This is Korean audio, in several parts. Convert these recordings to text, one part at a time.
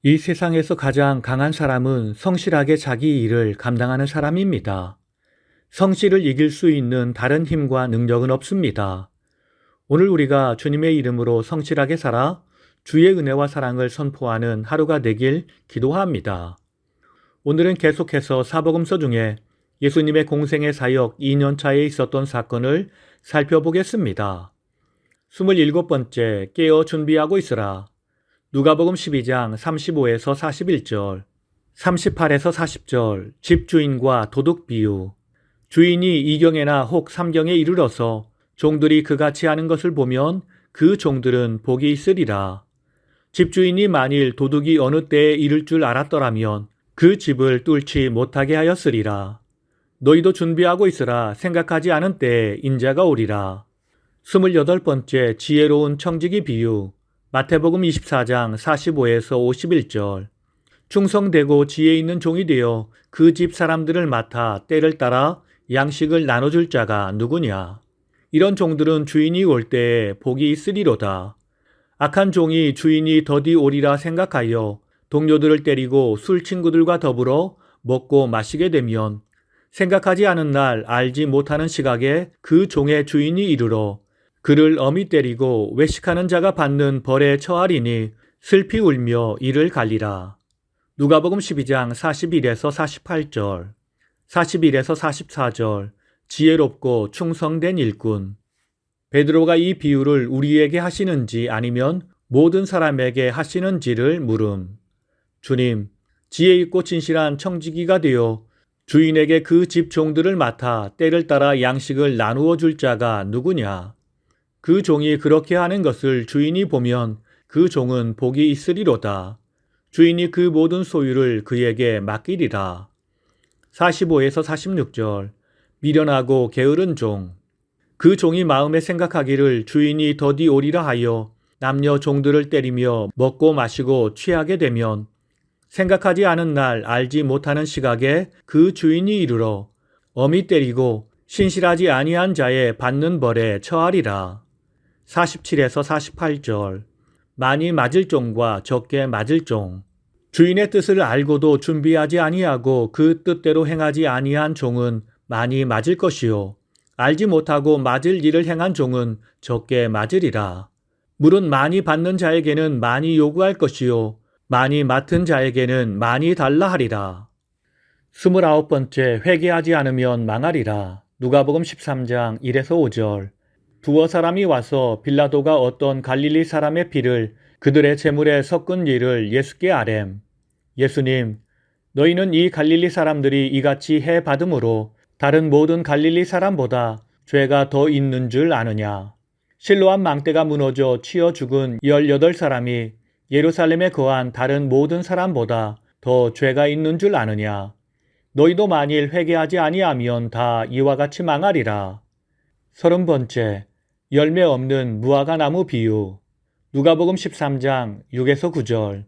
이 세상에서 가장 강한 사람은 성실하게 자기 일을 감당하는 사람입니다. 성실을 이길 수 있는 다른 힘과 능력은 없습니다. 오늘 우리가 주님의 이름으로 성실하게 살아 주의 은혜와 사랑을 선포하는 하루가 되길 기도합니다. 오늘은 계속해서 사복음서 중에 예수님의 공생의 사역 2년차에 있었던 사건을 살펴보겠습니다. 27번째 깨어 준비하고 있으라. 누가복음 12장 35에서 41절, 38에서 40절, 집주인과 도둑 비유. 주인이 2경에나 혹 3경에 이르러서 종들이 그같이 하는 것을 보면 그 종들은 복이 있으리라. 집주인이 만일 도둑이 어느 때에 이를 줄 알았더라면 그 집을 뚫지 못하게 하였으리라. 너희도 준비하고 있으라. 생각하지 않은 때에 인자가 오리라. 28번째 지혜로운 청지기 비유. 마태복음 24장 45에서 51절. 충성되고 지혜 있는 종이 되어 그 집 사람들을 맡아 때를 따라 양식을 나눠줄 자가 누구냐. 이런 종들은 주인이 올 때에 복이 있으리로다. 악한 종이 주인이 더디 오리라 생각하여 동료들을 때리고 술 친구들과 더불어 먹고 마시게 되면 생각하지 않은 날 알지 못하는 시각에 그 종의 주인이 이르러 그를 엄히 때리고 외식하는 자가 받는 벌에 처하리니 슬피 울며 이를 갈리라. 누가복음 12장 41에서 48절, 41에서 44절. 지혜롭고 충성된 일꾼. 베드로가 이 비유를 우리에게 하시는지 아니면 모든 사람에게 하시는지를 물음. 주님, 지혜 있고 진실한 청지기가 되어 주인에게 그 집 종들을 맡아 때를 따라 양식을 나누어 줄 자가 누구냐? 그 종이 그렇게 하는 것을 주인이 보면 그 종은 복이 있으리로다. 주인이 그 모든 소유를 그에게 맡기리라. 45에서 46절. 미련하고 게으른 종. 그 종이 마음에 생각하기를 주인이 더디 오리라 하여 남녀 종들을 때리며 먹고 마시고 취하게 되면 생각하지 않은 날 알지 못하는 시각에 그 주인이 이르러 엄히 때리고 신실하지 아니한 자의 받는 벌에 처하리라. 47에서 48절. 많이 맞을 종과 적게 맞을 종. 주인의 뜻을 알고도 준비하지 아니하고 그 뜻대로 행하지 아니한 종은 많이 맞을 것이요 알지 못하고 맞을 일을 행한 종은 적게 맞으리라. 물은 많이 받는 자에게는 많이 요구할 것이요 많이 맡은 자에게는 많이 달라 하리라. 29번째 회개하지 않으면 망하리라. 누가복음 13장 1에서 5절. 두어 사람이 와서 빌라도가 어떤 갈릴리 사람의 피를 그들의 제물에 섞은 일을 예수께 아뢰м. 예수님, 너희는 이 갈릴리 사람들이 이같이 해 받음으로 다른 모든 갈릴리 사람보다 죄가 더 있는 줄 아느냐. 실로암 망대가 무너져 치여 죽은 18사람이 예루살렘에 거한 다른 모든 사람보다 더 죄가 있는 줄 아느냐. 너희도 만일 회개하지 아니하면 다 이와 같이 망하리라. 30번째 열매 없는 무화과 나무 비유. 누가복음 13장 6에서 9절.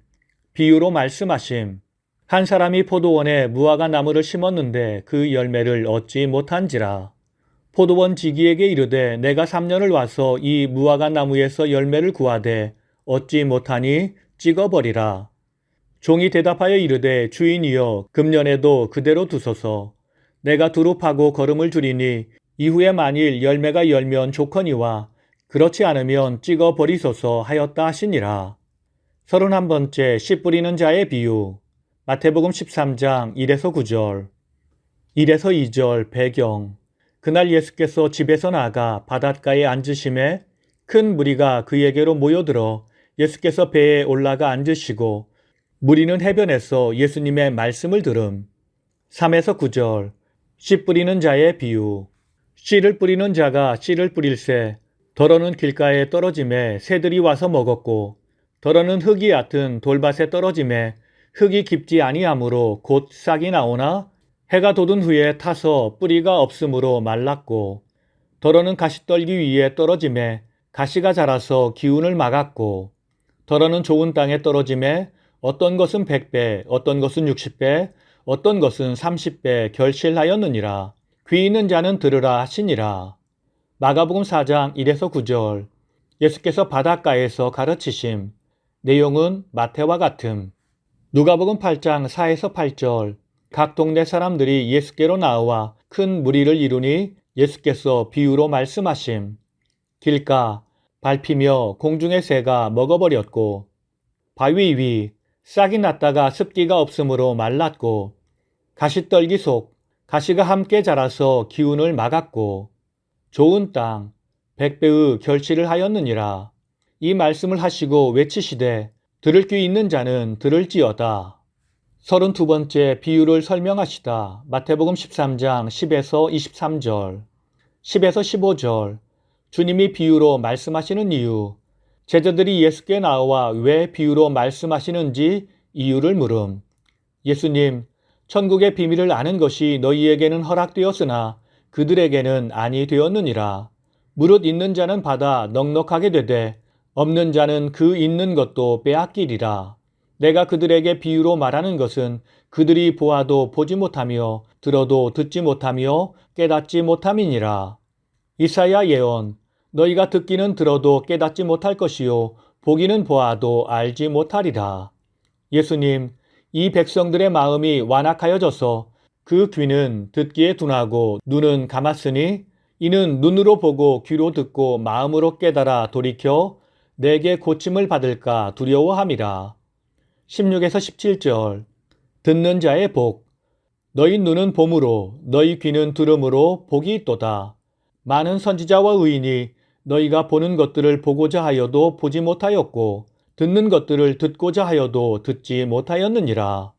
비유로 말씀하심. 한 사람이 포도원에 무화과 나무를 심었는데 그 열매를 얻지 못한지라. 포도원 지기에게 이르되 내가 3년을 와서 이 무화과 나무에서 열매를 구하되 얻지 못하니 찍어버리라. 종이 대답하여 이르되 주인이여 금년에도 그대로 두소서. 내가 두루 파고 거름을 줄이니 이후에 만일 열매가 열면 좋거니와 그렇지 않으면 찍어버리소서 하였다 하시니라. 31번째 씨 뿌리는 자의 비유. 마태복음 13장 1에서 9절, 1에서 2절 배경. 그날 예수께서 집에서 나가 바닷가에 앉으심에 큰 무리가 그에게로 모여들어 예수께서 배에 올라가 앉으시고 무리는 해변에서 예수님의 말씀을 들음. 3에서 9절 씨 뿌리는 자의 비유. 씨를 뿌리는 자가 씨를 뿌릴새 덜어는 길가에 떨어짐에 새들이 와서 먹었고 덜어는 흙이 얕은 돌밭에 떨어짐에 흙이 깊지 아니하므로 곧 싹이 나오나 해가 돋은 후에 타서 뿌리가 없으므로 말랐고 덜어는 가시떨기 위에 떨어짐에 가시가 자라서 기운을 막았고 덜어는 좋은 땅에 떨어짐에 어떤 것은 100배, 어떤 것은 60배, 어떤 것은 30배 결실하였느니라. 귀 있는 자는 들으라 하시니라. 마가복음 4장 1에서 9절. 예수께서 바닷가에서 가르치심. 내용은 마태와 같음. 누가복음 8장 4에서 8절. 각 동네 사람들이 예수께로 나와 큰 무리를 이루니 예수께서 비유로 말씀하심. 길가 밟히며 공중의 새가 먹어버렸고 바위 위 싹이 났다가 습기가 없으므로 말랐고 가시떨기 속 가시가 함께 자라서 기운을 막았고 좋은 땅 100배의 결실을 하였느니라. 이 말씀을 하시고 외치시되 들을 귀 있는 자는 들을지어다. 32번째 비유를 설명하시다. 마태복음 13장 10에서 23절, 10에서 15절. 주님이 비유로 말씀하시는 이유. 제자들이 예수께 나와 왜 비유로 말씀하시는지 이유를 물음. 예수님, 천국의 비밀을 아는 것이 너희에게는 허락되었으나 그들에게는 아니 되었느니라. 무릇 있는 자는 받아 넉넉하게 되되 없는 자는 그 있는 것도 빼앗기리라. 내가 그들에게 비유로 말하는 것은 그들이 보아도 보지 못하며 들어도 듣지 못하며 깨닫지 못함이니라. 이사야 예언. 너희가 듣기는 들어도 깨닫지 못할 것이요 보기는 보아도 알지 못하리라. 예수님, 이 백성들의 마음이 완악하여져서 그 귀는 듣기에 둔하고 눈은 감았으니 이는 눈으로 보고 귀로 듣고 마음으로 깨달아 돌이켜 내게 고침을 받을까 두려워함이라. 16에서 17절. 듣는 자의 복. 너희 눈은 봄으로 너희 귀는 들음으로 복이 있도다. 많은 선지자와 의인이 너희가 보는 것들을 보고자 하여도 보지 못하였고 듣는 것들을 듣고자 하여도 듣지 못하였느니라.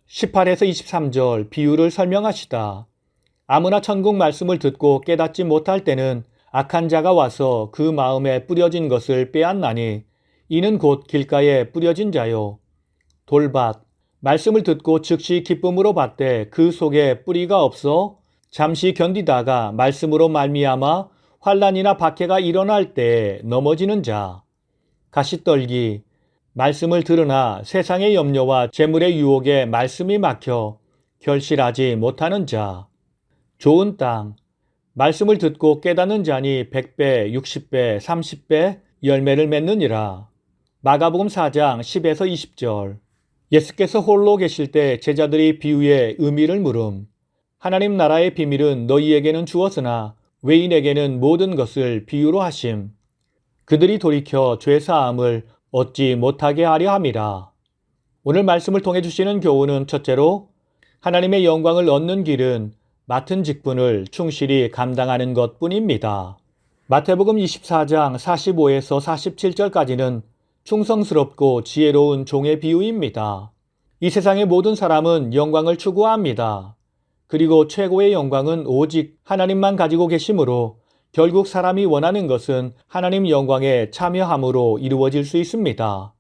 18에서 23절 비유를 설명하시다. 아무나 천국 말씀을 듣고 깨닫지 못할 때는 악한 자가 와서 그 마음에 뿌려진 것을 빼앗나니 이는 곧 길가에 뿌려진 자요. 돌밭, 말씀을 듣고 즉시 기쁨으로 받되 그 속에 뿌리가 없어 잠시 견디다가 말씀으로 말미암아 환난이나 박해가 일어날 때 넘어지는 자. 가시떨기, 말씀을 들으나 세상의 염려와 재물의 유혹에 말씀이 막혀 결실하지 못하는 자. 좋은 땅, 말씀을 듣고 깨닫는 자니 100배, 60배, 30배 열매를 맺느니라. 마가복음 4장 10에서 20절. 예수께서 홀로 계실 때 제자들이 비유의 의미를 물음. 하나님 나라의 비밀은 너희에게는 주었으나 외인에게는 모든 것을 비유로 하심. 그들이 돌이켜 죄사함을 얻지 못하게 하려 함이라. 오늘 말씀을 통해 주시는 교훈은 첫째로 하나님의 영광을 얻는 길은 맡은 직분을 충실히 감당하는 것뿐입니다. 마태복음 24장 45에서 47절까지는 충성스럽고 지혜로운 종의 비유입니다. 이 세상의 모든 사람은 영광을 추구합니다. 그리고 최고의 영광은 오직 하나님만 가지고 계시므로 결국 사람이 원하는 것은 하나님 영광에 참여함으로 이루어질 수 있습니다.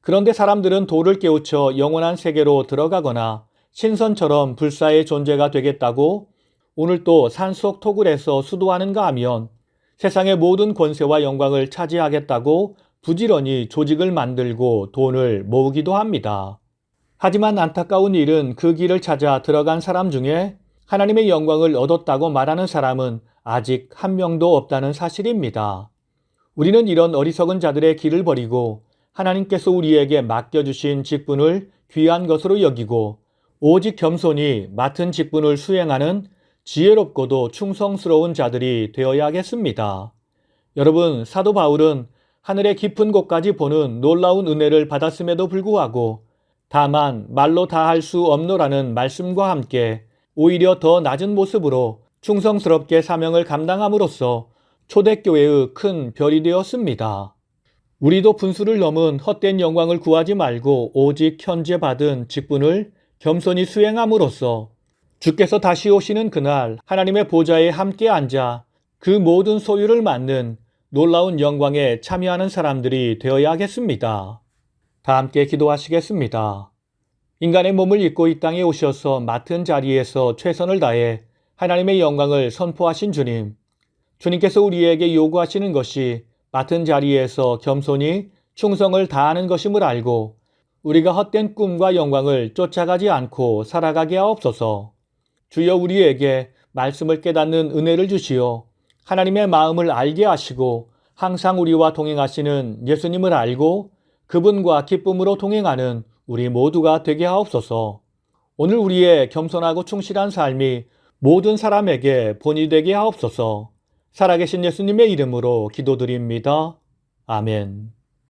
그런데 사람들은 도를 깨우쳐 영원한 세계로 들어가거나 신선처럼 불사의 존재가 되겠다고 오늘 또 산속 토굴에서 수도하는가 하면 세상의 모든 권세와 영광을 차지하겠다고 부지런히 조직을 만들고 돈을 모으기도 합니다. 하지만 안타까운 일은 그 길을 찾아 들어간 사람 중에 하나님의 영광을 얻었다고 말하는 사람은 아직 한 명도 없다는 사실입니다. 우리는 이런 어리석은 자들의 길을 버리고 하나님께서 우리에게 맡겨주신 직분을 귀한 것으로 여기고 오직 겸손히 맡은 직분을 수행하는 지혜롭고도 충성스러운 자들이 되어야겠습니다. 여러분, 사도 바울은 하늘의 깊은 곳까지 보는 놀라운 은혜를 받았음에도 불구하고 다만 말로 다 할 수 없노라는 말씀과 함께 오히려 더 낮은 모습으로 충성스럽게 사명을 감당함으로써 초대교회의 큰 별이 되었습니다. 우리도 분수를 넘은 헛된 영광을 구하지 말고 오직 현재 받은 직분을 겸손히 수행함으로써 주께서 다시 오시는 그날 하나님의 보좌에 함께 앉아 그 모든 소유를 맡는 놀라운 영광에 참여하는 사람들이 되어야겠습니다. 다 함께 기도하시겠습니다. 인간의 몸을 입고 이 땅에 오셔서 맡은 자리에서 최선을 다해 하나님의 영광을 선포하신 주님. 주님께서 우리에게 요구하시는 것이 맡은 자리에서 겸손히 충성을 다하는 것임을 알고 우리가 헛된 꿈과 영광을 쫓아가지 않고 살아가게 하옵소서. 주여 우리에게 말씀을 깨닫는 은혜를 주시어 하나님의 마음을 알게 하시고 항상 우리와 동행하시는 예수님을 알고 그분과 기쁨으로 동행하는 우리 모두가 되게 하옵소서. 오늘 우리의 겸손하고 충실한 삶이 모든 사람에게 본이 되게 하옵소서. 살아계신 예수님의 이름으로 기도드립니다. 아멘.